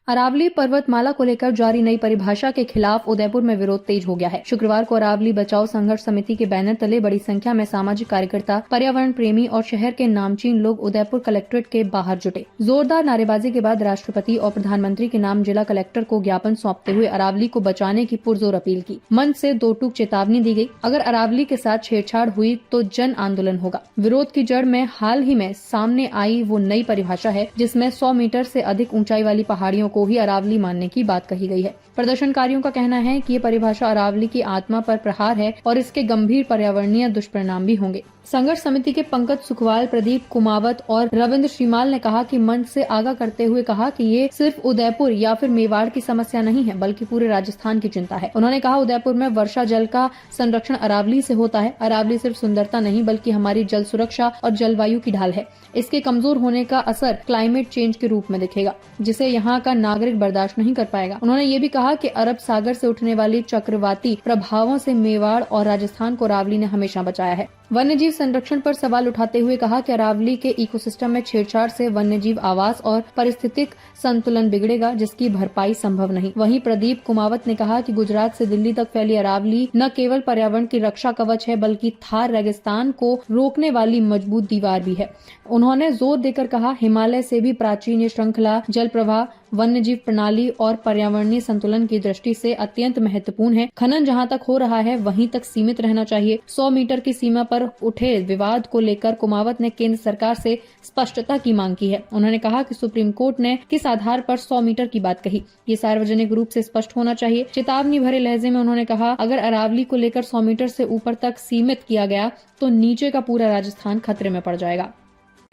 अरावली पर्वतमाला को लेकर जारी नई परिभाषा के खिलाफ उदयपुर में विरोध तेज हो गया है। शुक्रवार को अरावली बचाओ संघर्ष समिति के बैनर तले बड़ी संख्या में सामाजिक कार्यकर्ता, पर्यावरण प्रेमी और शहर के नामचीन लोग उदयपुर कलेक्ट्रेट के बाहर जुटे। जोरदार नारेबाजी के बाद राष्ट्रपति और प्रधानमंत्री के नाम जिला कलेक्टर को ज्ञापन सौंपते हुए अरावली को बचाने की पुरजोर अपील की। मंच से दो टूक चेतावनी दी गई, अगर अरावली के साथ छेड़छाड़ हुई तो जन आंदोलन होगा। विरोध की जड़ में हाल ही में सामने आई वो नई परिभाषा है जिसमें 100 मीटर से अधिक ऊंचाई वाली पहाड़ियों को ही अरावली मानने की बात कही गई है। प्रदर्शनकारियों का कहना है कि ये परिभाषा अरावली की आत्मा पर प्रहार है और इसके गंभीर पर्यावरणीय दुष्परिणाम भी होंगे। संघर्ष समिति के पंकज सुखवाल, प्रदीप कुमावत और रविंद्र श्रीमाल ने कहा कि मंच से आगाह करते हुए कहा कि ये सिर्फ उदयपुर या फिर मेवाड़ की समस्या नहीं है, बल्कि पूरे राजस्थान की चिंता है। उन्होंने कहा, उदयपुर में वर्षा जल का संरक्षण अरावली से होता है। अरावली सिर्फ सुंदरता नहीं बल्कि हमारी जल सुरक्षा और जलवायु की ढाल है। इसके कमजोर होने का असर क्लाइमेट चेंज के रूप में दिखेगा, जिसे यहाँ का नागरिक बर्दाश्त नहीं कर पाएगा। उन्होंने ये भी कहा कि अरब सागर से उठने वाली चक्रवाती प्रभावों से मेवाड़ और राजस्थान को अरावली ने हमेशा बचाया है। वन्यजीव संरक्षण पर सवाल उठाते हुए कहा कि अरावली के इकोसिस्टम में छेड़छाड़ से वन्यजीव आवास और पारिस्थितिक संतुलन बिगड़ेगा, जिसकी भरपाई संभव नहीं। वहीं प्रदीप कुमावत ने कहा कि गुजरात से दिल्ली तक फैली अरावली न केवल पर्यावरण की रक्षा कवच है, बल्कि थार रेगिस्तान को रोकने वाली मजबूत दीवार भी है। उन्होंने जोर देकर कहा, हिमालय से भी प्राचीन ये श्रृंखला जल प्रवाह, वन्यजीव प्रणाली और पर्यावरणीय संतुलन की दृष्टि से अत्यंत महत्वपूर्ण है। खनन जहां तक हो रहा है वहीं तक सीमित रहना चाहिए। 100 मीटर की सीमा पर उठे विवाद को लेकर कुमावत ने केंद्र सरकार से स्पष्टता की मांग की है। उन्होंने कहा कि सुप्रीम कोर्ट ने किस आधार पर 100 मीटर की बात कही, ये सार्वजनिक रूप से स्पष्ट होना चाहिए। चेतावनी भरे लहजे में उन्होंने कहा, अगर अरावली को लेकर 100 मीटर से ऊपर तक सीमित किया गया तो नीचे का पूरा राजस्थान खतरे में पड़ जाएगा।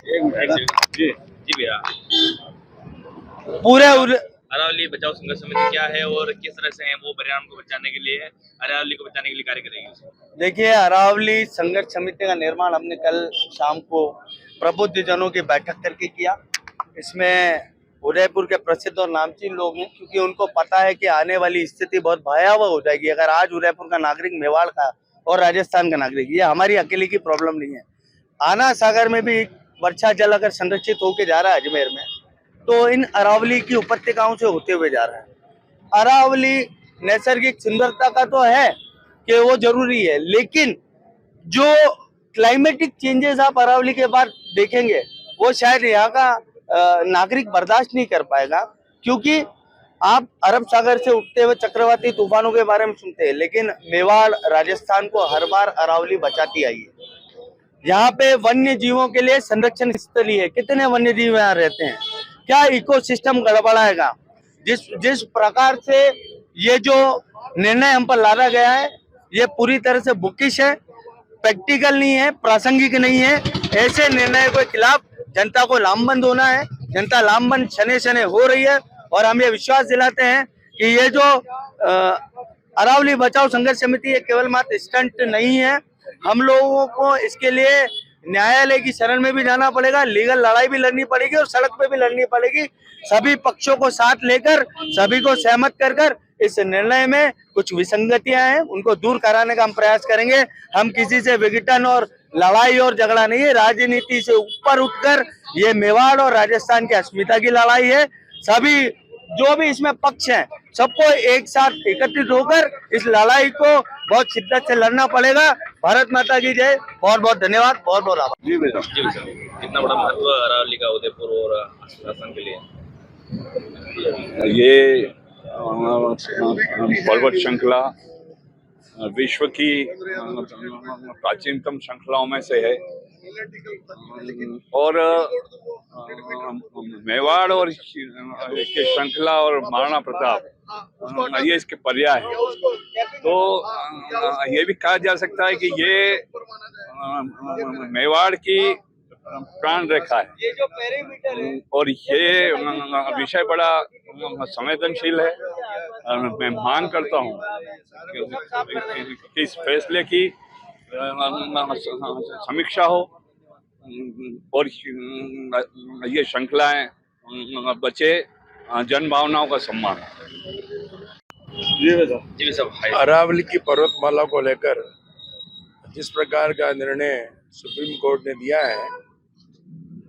जी भैया, पूरे अरावली बचाओ संघर्ष समिति क्या है और किस तरह से है वो पर्यावरण को बचाने के लिए, अरावली को बचाने के लिए कार्य करेगी? देखिए, अरावली संघर्ष समिति का निर्माण हमने कल शाम को प्रबुद्ध जनों की बैठक करके किया। इसमें उदयपुर के प्रसिद्ध और नामचीन लोग हैं, क्योंकि उनको पता है कि आने वाली स्थिति बहुत भयावह हो जाएगी अगर आज उदयपुर का नागरिक मेवाड़ का और राजस्थान का नागरिक, ये हमारी अकेले की प्रॉब्लम नहीं है। आना सागर में भी वर्षा जल अगर संरक्षित होके जा रहा है अजमेर में, तो इन अरावली की उपत्यकाओं से होते हुए जा रहा है। अरावली नैसर्गिक सुंदरता का तो है कि वो जरूरी है, लेकिन जो क्लाइमेटिक चेंजेस आप अरावली के बाद देखेंगे वो शायद यहाँ का नागरिक बर्दाश्त नहीं कर पाएगा, क्योंकि आप अरब सागर से उठते हुए चक्रवाती तूफानों के बारे में सुनते हैं, लेकिन मेवाड़ राजस्थान को हर बार अरावली बचाती आई है। यहाँ पे वन्य जीवों के लिए संरक्षण स्थली है, कितने वन्य जीव यहाँ रहते हैं, क्या इकोसिस्टम गड़बड़ाएगा। जिस प्रकार से ये जो निर्णय हम पर लादा गया है, ये पूरी तरह से बुकिश है, प्रैक्टिकल नहीं है, प्रासंगिक नहीं है। ऐसे निर्णय के खिलाफ जनता को लामबंद होना है। जनता लामबंद शने शने हो रही है और हम ये विश्वास दिलाते हैं कि ये जो अरावली बचाओ संघर्ष समिति ये केवल मात्र स्टंट नहीं है। हम लोगों को इसके लिए न्यायालय की शरण में भी जाना पड़ेगा, लीगल लड़ाई भी लड़नी पड़ेगी और सड़क पे भी लड़नी पड़ेगी। सभी पक्षों को साथ लेकर, सभी को सहमत कर इस निर्णय में कुछ विसंगतियां हैं उनको दूर कराने का हम प्रयास करेंगे। हम किसी से विघटन और लड़ाई और झगड़ा नहीं है, राजनीति से ऊपर उठकर ये मेवाड़ और राजस्थान की अस्मिता की लड़ाई है। सभी जो भी इसमें पक्ष हैं सबको एक साथ एकत्रित होकर इस लड़ाई को बहुत शिद्दत से लड़ना पड़ेगा। भारत माता की जय। बहुत बहुत धन्यवाद, बहुत बहुत आभार। जी भैया, कितना बड़ा महत्व अरावली का उदयपुर और राजस्थान के लिए? ये पर्वत श्रृंखला विश्व की प्राचीनतम श्रृंखलाओं में से है और मेवाड़ और इसके श्रृंखला और महाराणा प्रताप ये इसके पर्याय है। तो ये भी कहा जा सकता है कि ये मेवाड़ की प्राण रेखा है और ये विषय बड़ा संवेदनशील है। मैं मांग करता हूँ कि इस फैसले की समीक्षा हो और ये श्रृंखलाएं बचे, जन भावनाओं का सम्मान। जी साहब, अरावली की पर्वतमाला को लेकर जिस प्रकार का निर्णय सुप्रीम कोर्ट ने दिया है,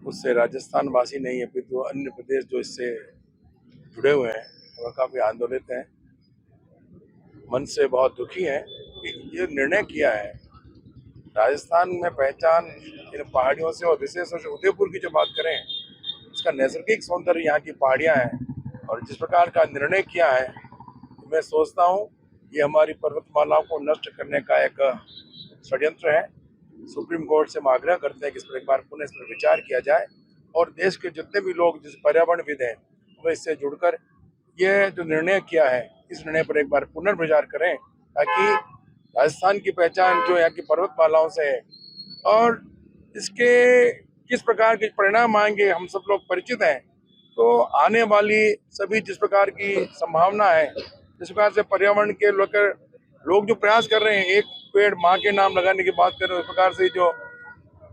उससे राजस्थान वासी नहीं है अपितु अन्य प्रदेश जो इससे जुड़े हुए हैं, वह काफी आंदोलित हैं, मन से बहुत दुखी हैं कि ये निर्णय किया है। राजस्थान में पहचान इन पहाड़ियों से और विशेष रूप से उदयपुर की जो बात करें, इसका नैसर्गिक सौंदर्य यहाँ की पहाड़ियाँ हैं और जिस प्रकार का निर्णय किया है, मैं सोचता हूँ ये हमारी पर्वतमालाओं को नष्ट करने का एक षड्यंत्र है। सुप्रीम कोर्ट से हम आग्रह करते हैं कि इस पर एक बार पुनः इस पर विचार किया जाए और देश के जितने भी लोग जिस पर्यावरणविद हैं वह इससे जुड़कर ये जो निर्णय किया है इस निर्णय पर एक बार पुनर्विचार करें, ताकि राजस्थान की पहचान जो यहाँ की पर्वतमालाओं से है और इसके किस प्रकार के परिणाम आएंगे हम सब लोग परिचित हैं। तो आने वाली सभी जिस प्रकार की संभावना है, जिस प्रकार से पर्यावरण के लोग जो प्रयास कर रहे हैं, एक पेड़ माँ के नाम लगाने की बात कर रहे हैं, उस प्रकार से जो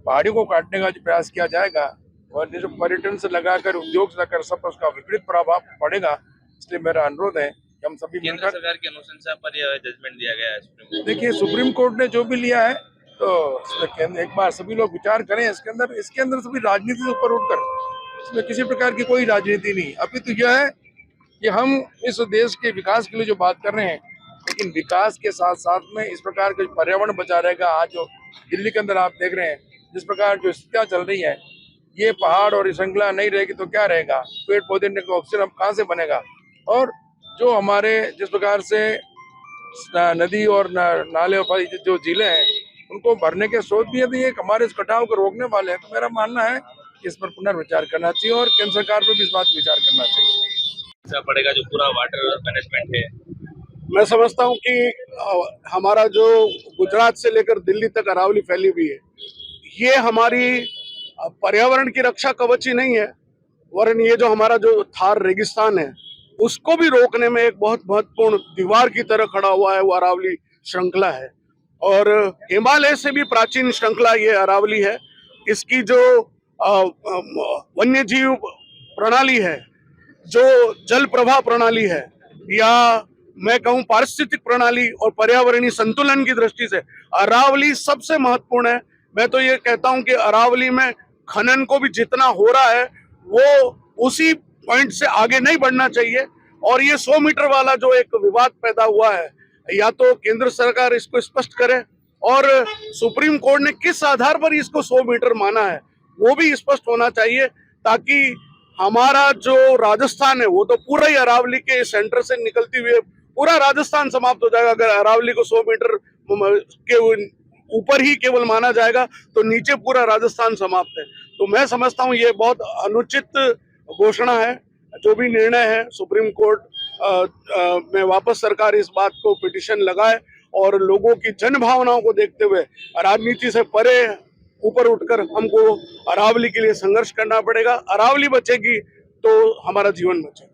पहाड़ियों को काटने का जो प्रयास किया जाएगा और जो पर्यटन से लगाकर उद्योग से लगाकर सब उसका विपरीत प्रभाव पड़ेगा। इसलिए मेरा अनुरोध है कि हम सभी केंद्र मिलकर, सरकार की अनुशंसा पर यह जजमेंट दिया गया है सुप्रीम कोर्ट। देखिए सुप्रीम कोर्ट ने जो भी लिया है तो इसमें एक बार सभी लोग विचार करें। इसके अंदर सभी राजनीति से ऊपर उठकर, इसमें किसी प्रकार की कोई राजनीति नहीं, अभी तो यह है कि हम इस देश के विकास के लिए जो बात कर रहे हैं, लेकिन विकास के साथ साथ में इस प्रकार का पर्यावरण बचा रहेगा। आज जो दिल्ली के अंदर आप देख रहे हैं जिस प्रकार जो स्थितियाँ चल रही है, ये पहाड़ और श्रृंखला नहीं रहेगी तो क्या रहेगा, पेड़ पौधे का ऑक्सीजन अब कहाँ से बनेगा। और जो हमारे जिस प्रकार से नदी और नाले और जो झीलें हैं उनको भरने के स्रोत भी यदि एक हमारे इस कटाव को रोकने वाले हैं, तो मेरा मानना है कि इस पर पुनर्विचार करना चाहिए और केंद्र सरकार पर भी इस बात पर विचार करना चाहिए। पड़ेगा जो पूरा वाटर मैनेजमेंट है। मैं समझता हूँ कि हमारा जो गुजरात से लेकर दिल्ली तक अरावली फैली हुई है, ये हमारी पर्यावरण की रक्षा कवच ही नहीं है, वरन ये जो हमारा जो थार रेगिस्तान है उसको भी रोकने में एक बहुत महत्वपूर्ण दीवार की तरह खड़ा हुआ है, वो अरावली श्रृंखला है। और हिमालय से भी प्राचीन श्रृंखला ये अरावली है। इसकी जो वन्य जीव प्रणाली है, जो जल प्रवाह प्रणाली है, या मैं कहूँ पारिस्थितिक प्रणाली और पर्यावरणीय संतुलन की दृष्टि से अरावली सबसे महत्वपूर्ण है। मैं तो ये कहता हूँ कि अरावली में खनन को भी जितना हो रहा है वो उसी पॉइंट से आगे नहीं बढ़ना चाहिए। और ये 100 मीटर वाला जो एक विवाद पैदा हुआ है, या तो केंद्र सरकार इसको स्पष्ट करे और सुप्रीम कोर्ट ने किस आधार पर इसको 100 मीटर माना है वो भी स्पष्ट होना चाहिए, ताकि हमारा जो राजस्थान है वो तो पूरा ही अरावली के सेंटर से निकलती हुई पूरा राजस्थान समाप्त हो जाएगा। अगर अरावली को 100 मीटर के ऊपर ही केवल माना जाएगा तो नीचे पूरा राजस्थान समाप्त है। तो मैं समझता हूँ ये बहुत अनुचित घोषणा है। जो भी निर्णय है सुप्रीम कोर्ट में वापस सरकार इस बात को पिटीशन लगाए और लोगों की जन भावनाओं को देखते हुए राजनीति से परे ऊपर उठकर हमको अरावली के लिए संघर्ष करना पड़ेगा। अरावली बचेगी तो हमारा जीवन बचेगा।